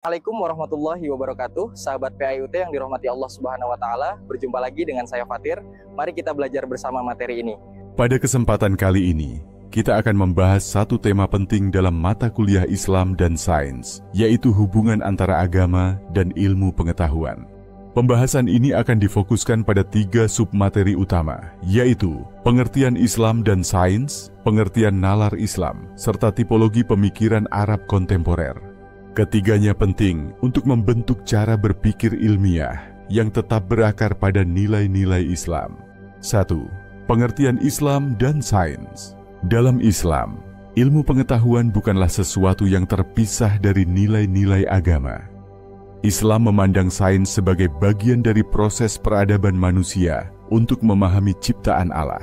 Assalamualaikum warahmatullahi wabarakatuh. Sahabat PAIUT yang dirahmati Allah Subhanahu wa taala, berjumpa lagi dengan saya Fatir. Mari kita belajar bersama materi ini. Pada kesempatan kali ini, kita akan membahas satu tema penting dalam mata kuliah Islam dan Sains, yaitu hubungan antara agama dan ilmu pengetahuan. Pembahasan ini akan difokuskan pada 3 submateri utama, yaitu pengertian Islam dan Sains, pengertian nalar Islam, serta tipologi pemikiran Arab kontemporer. Ketiganya penting untuk membentuk cara berpikir ilmiah yang tetap berakar pada nilai-nilai Islam. 1. Pengertian Islam dan Sains. Dalam Islam, ilmu pengetahuan bukanlah sesuatu yang terpisah dari nilai-nilai agama. Islam memandang sains sebagai bagian dari proses peradaban manusia untuk memahami ciptaan Allah.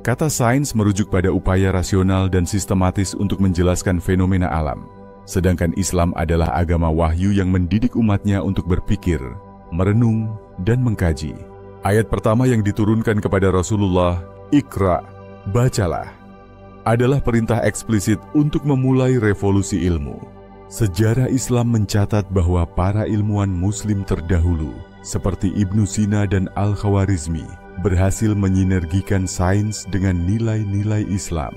Kata sains merujuk pada upaya rasional dan sistematis untuk menjelaskan fenomena alam. Sedangkan Islam adalah agama wahyu yang mendidik umatnya untuk berpikir, merenung, dan mengkaji. Ayat pertama yang diturunkan kepada Rasulullah, "Iqra", bacalah, adalah perintah eksplisit untuk memulai revolusi ilmu. Sejarah Islam mencatat bahwa para ilmuwan muslim terdahulu, seperti Ibnu Sina dan Al-Khawarizmi, berhasil menyinergikan sains dengan nilai-nilai Islam.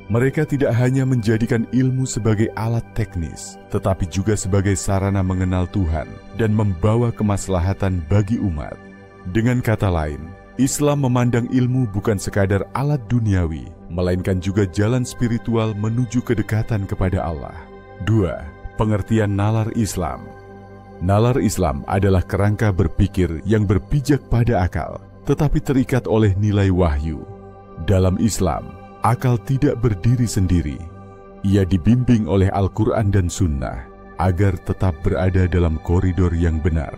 Mereka tidak hanya menjadikan ilmu sebagai alat teknis, tetapi juga sebagai sarana mengenal Tuhan dan membawa kemaslahatan bagi umat. Dengan kata lain, Islam memandang ilmu bukan sekadar alat duniawi, melainkan juga jalan spiritual menuju kedekatan kepada Allah. 2. Pengertian nalar Islam. Nalar Islam adalah kerangka berpikir yang berpijak pada akal, tetapi terikat oleh nilai wahyu. Dalam Islam, akal tidak berdiri sendiri. Ia dibimbing oleh Al-Quran dan Sunnah agar tetap berada dalam koridor yang benar.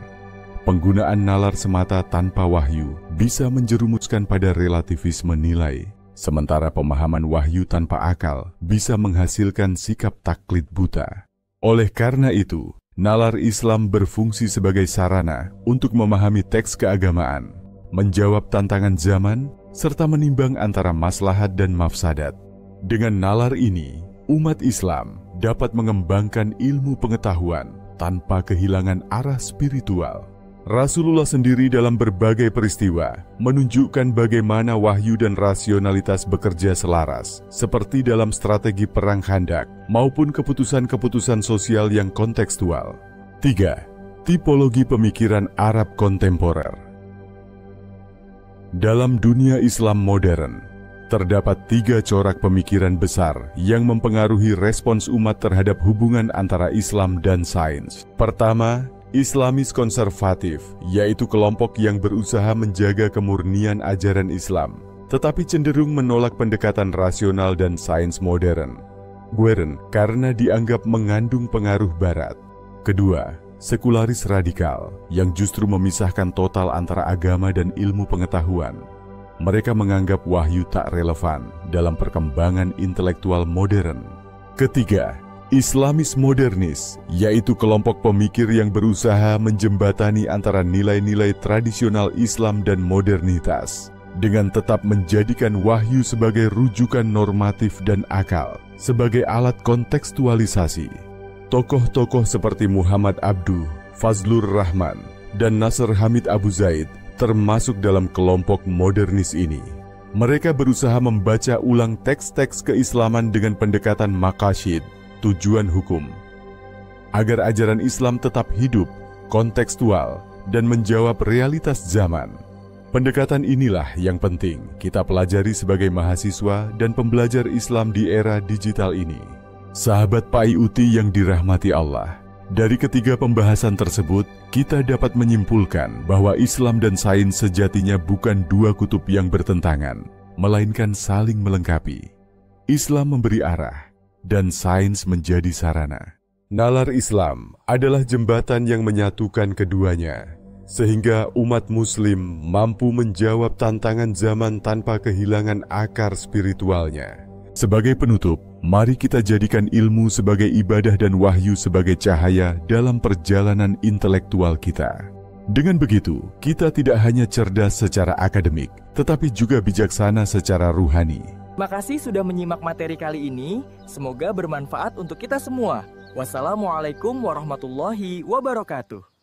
Penggunaan nalar semata tanpa wahyu bisa menjerumuskan pada relativisme nilai, sementara pemahaman wahyu tanpa akal bisa menghasilkan sikap taklid buta. Oleh karena itu, nalar Islam berfungsi sebagai sarana untuk memahami teks keagamaan, menjawab tantangan zaman, serta menimbang antara maslahat dan mafsadat. Dengan nalar ini, umat Islam dapat mengembangkan ilmu pengetahuan tanpa kehilangan arah spiritual. Rasulullah sendiri dalam berbagai peristiwa menunjukkan bagaimana wahyu dan rasionalitas bekerja selaras, seperti dalam strategi perang Khandak maupun keputusan-keputusan sosial yang kontekstual. 3. Tipologi pemikiran Arab kontemporer. Dalam dunia Islam modern, terdapat 3 corak pemikiran besar yang mempengaruhi respons umat terhadap hubungan antara Islam dan sains. Pertama, Islamis konservatif, yaitu kelompok yang berusaha menjaga kemurnian ajaran Islam, tetapi cenderung menolak pendekatan rasional dan sains modern. Karena dianggap mengandung pengaruh Barat. Kedua, sekularis radikal yang justru memisahkan total antara agama dan ilmu pengetahuan. Mereka menganggap wahyu tak relevan dalam perkembangan intelektual modern. Ketiga, Islamis modernis, yaitu kelompok pemikir yang berusaha menjembatani antara nilai-nilai tradisional Islam dan modernitas, dengan tetap menjadikan wahyu sebagai rujukan normatif dan akal, sebagai alat kontekstualisasi. Tokoh-tokoh seperti Muhammad Abduh, Fazlur Rahman, dan Nasr Hamid Abu Zaid termasuk dalam kelompok modernis ini. Mereka berusaha membaca ulang teks-teks keislaman dengan pendekatan maqasid, tujuan hukum, agar ajaran Islam tetap hidup, kontekstual, dan menjawab realitas zaman. Pendekatan inilah yang penting kita pelajari sebagai mahasiswa dan pembelajar Islam di era digital ini. Sahabat PAIUT yang dirahmati Allah, dari ketiga pembahasan tersebut, kita dapat menyimpulkan bahwa Islam dan sains sejatinya bukan 2 kutub yang bertentangan, melainkan saling melengkapi. Islam memberi arah, dan sains menjadi sarana. Nalar Islam adalah jembatan yang menyatukan keduanya, sehingga umat muslim mampu menjawab tantangan zaman tanpa kehilangan akar spiritualnya. Sebagai penutup, mari kita jadikan ilmu sebagai ibadah dan wahyu sebagai cahaya dalam perjalanan intelektual kita. Dengan begitu, kita tidak hanya cerdas secara akademik, tetapi juga bijaksana secara ruhani. Terima kasih sudah menyimak materi kali ini. Semoga bermanfaat untuk kita semua. Wassalamualaikum warahmatullahi wabarakatuh.